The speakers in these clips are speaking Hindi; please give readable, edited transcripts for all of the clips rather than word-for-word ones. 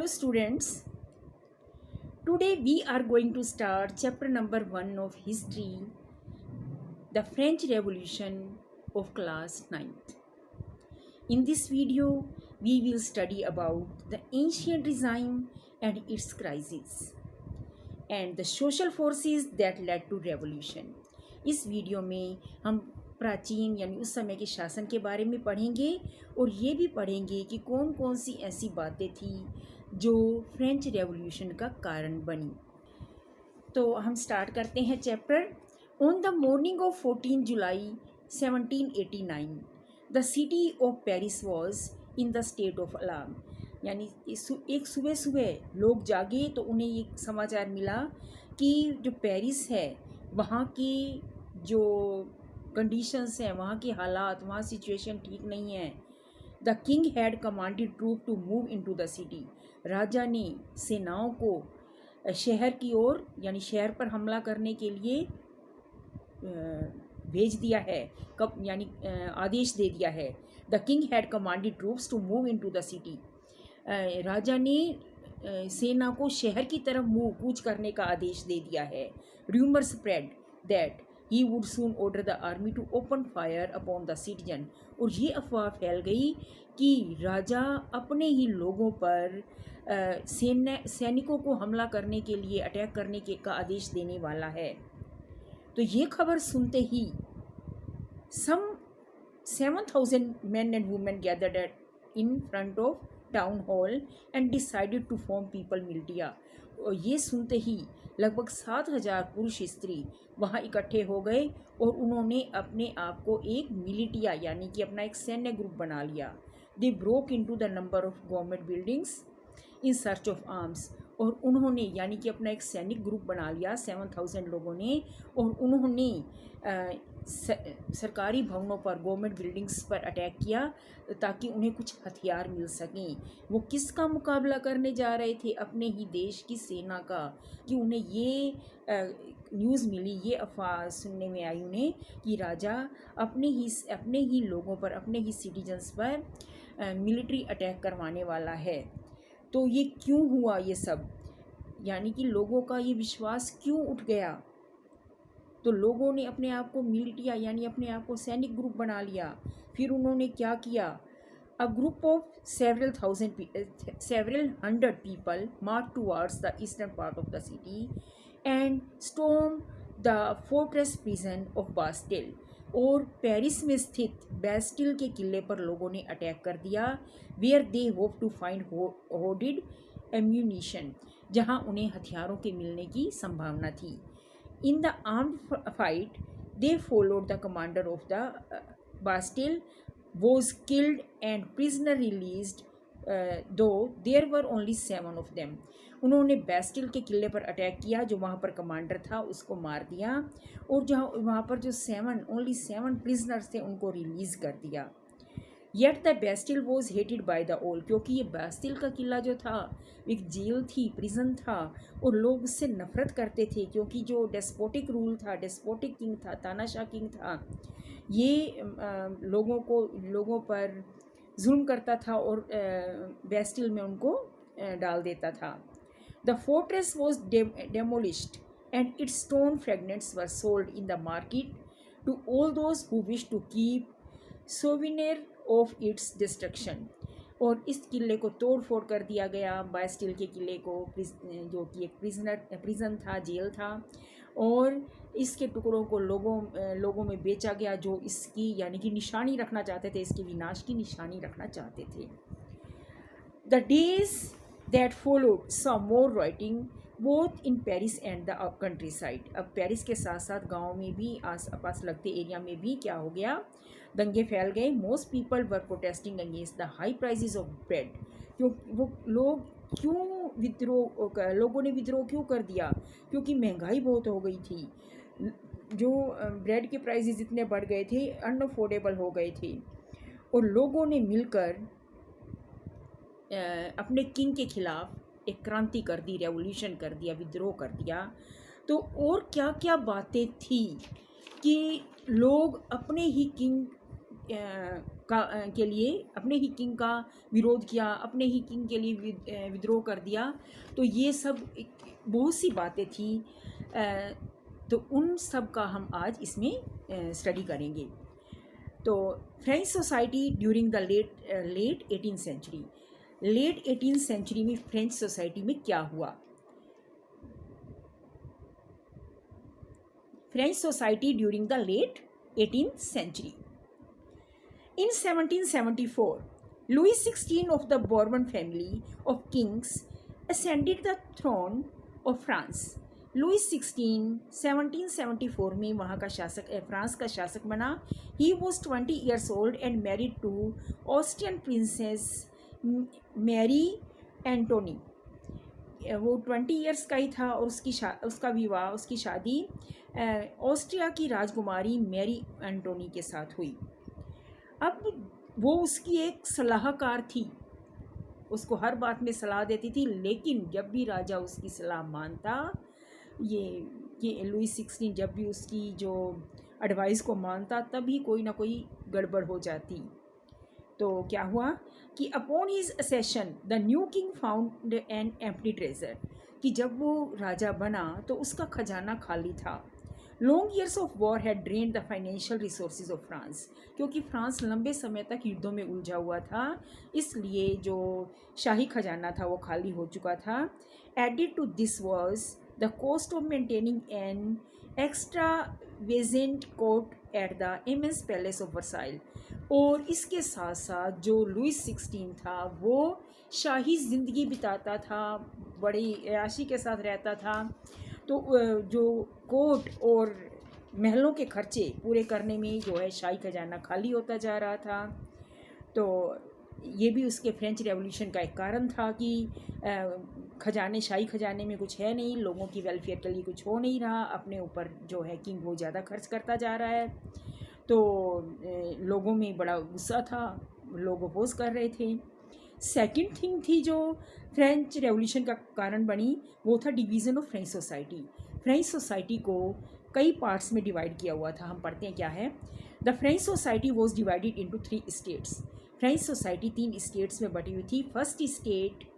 Hello students, today we are going to start chapter number 1 of history, the French Revolution of class 9th. In this video, we will study about the ancient regime and its crisis and the social forces that led to revolution. इस वीडियो में हम प्राचीन यानी उस समय के शासन के बारे में पढ़ेंगे और ये भी पढ़ेंगे कि कौन कौन सी ऐसी बातें थी जो फ्रेंच रेवोल्यूशन का कारण बनी। तो हम स्टार्ट करते हैं chapter. On the morning of 14 July 1789 the city of Paris was in the state of alarm. यानी एक सुबह सुबह लोग जागे तो उन्हें ये समाचार मिला कि जो पेरिस है वहाँ की जो कंडीशंस हैं, वहाँ के हालात, वहाँ सिचुएशन ठीक नहीं है। The king had commanded troop to move into the city. राजा ने सेनाओं को शहर की ओर यानी शहर पर हमला करने के लिए भेज दिया है, कब यानी आदेश दे दिया है। The king had commanded troops to move into the city. राजा ने सेना को शहर की तरफ कूच करने का आदेश दे दिया है। Rumour spread that he would soon order the army to open fire upon the citizen. और ये अफवाह फैल गई कि राजा अपने ही लोगों पर सैनिकों को हमला करने के लिए, अटैक करने के का आदेश देने वाला है। तो ये खबर सुनते ही some 7,000 men and women gathered in front of town hall and decided to form people militia। और ये सुनते ही लगभग 7,000 पुरुष स्त्री वहाँ इकट्ठे हो गए और उन्होंने अपने आप को एक मिलिटिया यानी कि अपना एक सैन्य ग्रुप बना लिया। They broke into the number of government buildings in search of arms. और उन्होंने यानी कि अपना एक सैनिक ग्रुप बना लिया 7,000 लोगों ने, और उन्होंने सरकारी भवनों पर, गवर्नमेंट बिल्डिंग्स पर अटैक किया ताकि उन्हें कुछ हथियार मिल सकें। वो किसका मुकाबला करने जा रहे थे? अपने ही देश की सेना का। कि उन्हें ये न्यूज़ मिली, ये अफवाह सुनने में आई उन्हें कि राजा अपने ही लोगों पर, अपने ही सिटीजन्स पर मिलिट्री अटैक करवाने वाला है। तो ये क्यों हुआ ये सब, यानी कि लोगों का ये विश्वास क्यों उठ गया? तो लोगों ने अपने आप को मिलिटिया यानी अपने आप को सैनिक ग्रुप बना लिया। फिर उन्होंने क्या किया? A group of several hundred people marched towards the eastern part of the city and stormed the fortress prison of Bastille। और पेरिस में स्थित बेस्टिल के किले पर लोगों ने अटैक कर दिया। Where they hope to find hoarded ammunition, जहां उन्हें हथियारों के मिलने की संभावना थी। In the armed fight they followed the commander of the Bastille was killed and prisoner released, though there were only 7 of them। उन्होंने बेस्टिल के किले पर अटैक किया, जो वहाँ पर कमांडर था उसको मार दिया, और जहाँ वहाँ पर जो ओनली 7 प्रिजनर्स थे उनको रिलीज़ कर दिया। Yet the Bastille was hated by the all, क्योंकि ये बेस्टिल का किला जो था एक जेल थी, प्रिजन था, और लोग उससे नफरत करते थे क्योंकि जो डेस्पोटिक रूल था, डेस्पोटिक किंग था, तानाशाह किंग था, ये लोगों पर जुल्म करता था और बेस्टिल में उनको डाल देता था। The fortress was demolished and its stone fragments were sold in the market to all those who wish to keep souvenir of its destruction. और इस किले को तोड़ फोड़ कर दिया गया, बेस्टिल के किले को, जो कि एक प्रिजन था, जेल था, और इसके टुकड़ों को लोगों में बेचा गया जो इसकी यानी कि निशानी रखना चाहते थे, इसके विनाश की निशानी रखना चाहते थे। The days that followed saw more writing both in Paris and the country side. अब पेरिस के साथ साथ गाँव में भी, आस पास लगते एरिया में भी क्या हो गया? दंगे फैल गए। Most people were protesting against the high prizes of bread. लोगों ने विद्रोह क्यों कर दिया? क्योंकि महंगाई बहुत हो गई थी, जो ब्रेड के प्राइजेज इतने बढ़ गए थे, अनअफोर्डेबल हो गए थे, और लोगों ने मिलकर अपने किंग के खिलाफ एक क्रांति कर दी, रेवोल्यूशन कर दिया, विद्रोह कर दिया। तो और क्या क्या बातें थी कि लोग अपने ही किंग के लिए, अपने ही किंग का विरोध किया, अपने ही किंग के लिए विद्रोह कर दिया। तो ये सब बहुत सी बातें थी, तो उन सब का हम आज इसमें स्टडी करेंगे। तो French society during the late 18th century, late 18th century में फ्रेंच सोसाइटी में क्या हुआ? French society during the late 18th century. In 1774, Louis XVI of the Bourbon family of kings ascended the throne of France. Louis 16 1774 में वहाँ का शासक, फ्रांस का शासक बना। He was 20 years old and married to Austrian princess Mary Antony. वो 20 ईयर्स का ही था और उसका विवाह, उसकी शादी ऑस्ट्रिया की राजकुमारी मैरी एंटोनी के साथ हुई। अब वो उसकी एक सलाहकार थी, उसको हर बात में सलाह देती थी, लेकिन जब भी राजा उसकी सलाह मानता, ये लुइस 16 जब भी उसकी जो एडवाइस को मानता, तभी कोई ना कोई गड़बड़ हो जाती। तो क्या हुआ कि upon his accession the new king found an empty treasure, कि जब वो राजा बना तो उसका खजाना खाली था। Long years of war had drained the financial resources of France, क्योंकि फ्रांस लंबे समय तक युद्धों में उलझा हुआ था, इसलिए जो शाही खजाना था वो खाली हो चुका था। Added to this was the cost of maintaining an extravagant court at the immense palace of Versailles, और इसके साथ साथ जो लुइस 16 था वो शाही ज़िंदगी बिताता था, बड़ी ऐशी के साथ रहता था, तो जो कोर्ट और महलों के खर्चे पूरे करने में जो है शाही खजाना खाली होता जा रहा था। तो ये भी उसके फ्रेंच रेवोल्यूशन का एक कारण था कि शाही खजाने में कुछ है नहीं, लोगों की वेलफेयर के लिए कुछ हो नहीं रहा, अपने ऊपर जो है किंग वो ज़्यादा खर्च करता जा रहा है। तो लोगों में बड़ा गुस्सा था, लोग अपोज कर रहे थे। सेकंड थिंग थी जो फ्रेंच रेवोल्यूशन का कारण बनी, वो था division of French society. French society को कई पार्ट्स में डिवाइड किया हुआ था। हम पढ़ते हैं क्या है। The French society was divided into 3 states. French society 3 states में बटी हुई थी, first state,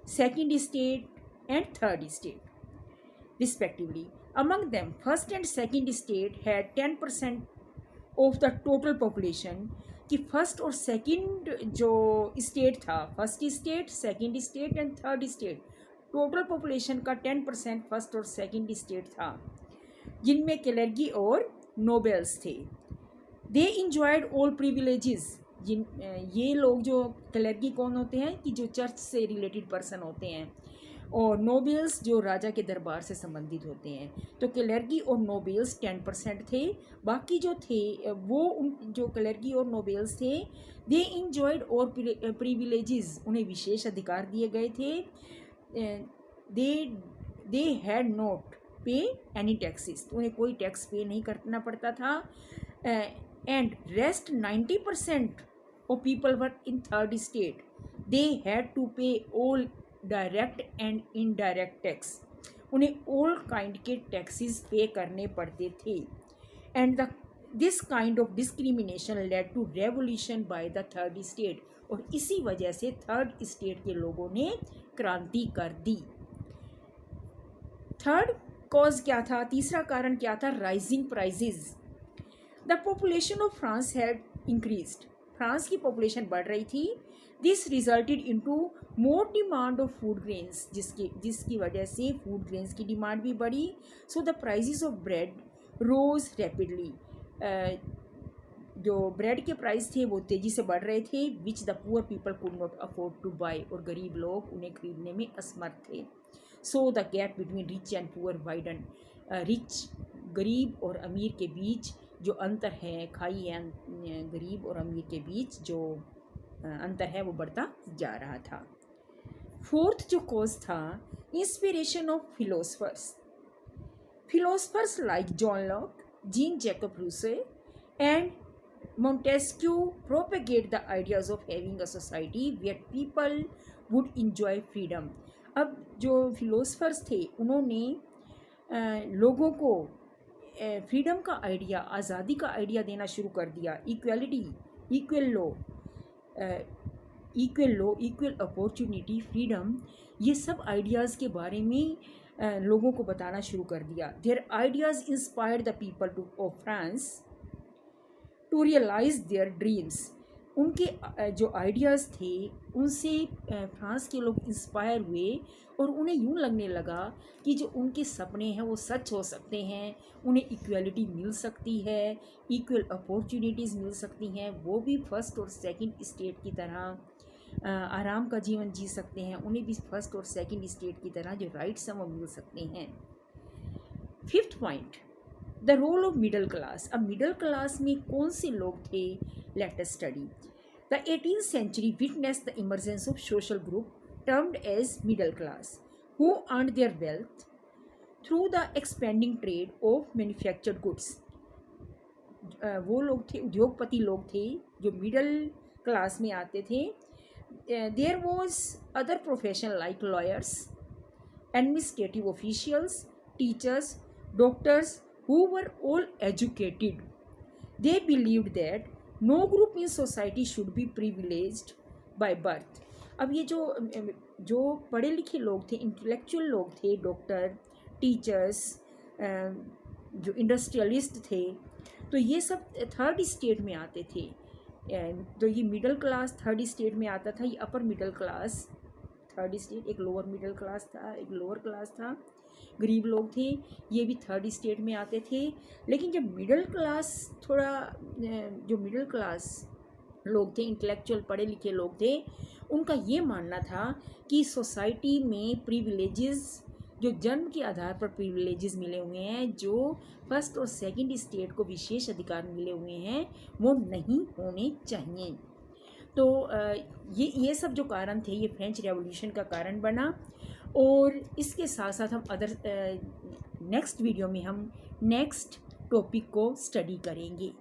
second state and third state respectively. Among them first and second state had 10% of the total population, कि फर्स्ट और सेकंड जो स्टेट था, first state, second state and third state, total population का 10% फर्स्ट और सेकंड स्टेट था, जिनमें क्लेर्गी और नोबेल्स थे। दे इंजॉयड ऑल प्रिविलेजेस। ये लोग जो क्लेर्गी कौन होते हैं कि जो चर्च से रिलेटेड पर्सन होते हैं, और नोबेल्स जो राजा के दरबार से संबंधित होते हैं। तो क्लेर्गी और नोबेल्स 10% थे, बाकी जो थे वो जो क्लेर्गी और नोबेल्स थे, दे इंजॉयड और प्रिविलेजेस, उन्हें विशेष अधिकार दिए गए थे। They had not pay any taxes, उन्हें कोई टैक्स पे नहीं करना पड़ता था। And rest 90% of people were in third state, they had to pay all direct and indirect tax, उन्हें ऑल काइंड के टैक्सेस पे करने पड़ते थे। And this kind of discrimination led to revolution by the third state, और इसी वजह से थर्ड स्टेट के लोगों ने क्रांति कर दी। थर्ड कॉज क्या था, तीसरा कारण क्या था, rising prices. The population of France had increased, France की पॉपुलेशन बढ़ रही थी। This resulted into more demand of food grains, जिसकी वजह से फूड ग्रेन्स की डिमांड भी बढ़ी। So the prices of bread rose rapidly, जो ब्रेड के प्राइस थे वो तेज़ी से बढ़ रहे थे, which the poor people could not afford to buy, और गरीब लोग उन्हें खरीदने में असमर्थ थे। So the gap between rich and poor widen, rich गरीब और अमीर के बीच जो अंतर है, खाई है गरीब और अमीर के बीच जो अंतर है वो बढ़ता जा रहा था। फोर्थ जो कॉज था, inspiration of philosophers like John Locke, Jean Jacob Rousseau and Montesquieu propagate the ideas of having a society where people would enjoy freedom. अब जो फिलोसफर्स थे उन्होंने लोगों को फ्रीडम का आइडिया, आज़ादी का आइडिया देना शुरू कर दिया, equality equal law, equal opportunity, freedom, ये सब आइडियाज़ के बारे में लोगों को बताना शुरू कर दिया। Their ideas inspired the people of France to realise their dreams. उनके जो आइडियाज़ थे उनसे फ्रांस के लोग इंस्पायर हुए और उन्हें यूँ लगने लगा कि जो उनके सपने हैं वो सच हो सकते हैं, उन्हें इक्वलिटी मिल सकती है, इक्वल अपॉर्चुनिटीज़ मिल सकती हैं, वो भी फर्स्ट और सेकंड स्टेट की तरह आराम का जीवन जी सकते हैं, उन्हें भी फर्स्ट और सेकंड स्टेट की तरह जो राइट्स हैं वो मिल सकते हैं। Fifth point, the role of middle class. अब मिडल क्लास में कौन से लोग थे, let us study. The 18th century witnessed the emergence of social group termed as middle class, who earned their wealth through the expanding trade of manufactured goods. वो लोग थे, उद्योगपति लोग थे जो मिडल क्लास में आते थे। There was other profession like lawyers, administrative officials, teachers, doctors, who were all educated. They believed that no group in society should be privileged by birth. अब ये जो पढ़े लिखे लोग थे, इंटेलेक्चुअल लोग थे, डॉक्टर, टीचर्स, जो इंडस्ट्रियलिस्ट थे, तो ये सब थर्ड स्टेट में आते थे। तो ये मिडिल क्लास थर्ड स्टेट में आता था, ये upper middle class third state, एक लोअर मिडिल क्लास था, एक लोअर क्लास था, गरीब लोग थे, ये भी थर्ड स्टेट में आते थे। लेकिन जब मिडिल क्लास थोड़ा जो मिडिल क्लास लोग थे, इंटेलेक्चुअल पढ़े लिखे लोग थे, उनका ये मानना था कि सोसाइटी में प्रिविलेजेस, जो जन्म के आधार पर प्रिविलेजेस मिले हुए हैं, जो फर्स्ट और सेकंड स्टेट को विशेष अधिकार मिले हुए हैं, वो नहीं होने चाहिए। तो ये सब जो कारण थे, ये फ्रेंच रेवोल्यूशन का कारण बना। और इसके साथ साथ हम नेक्स्ट वीडियो में हम नेक्स्ट टॉपिक को स्टडी करेंगे।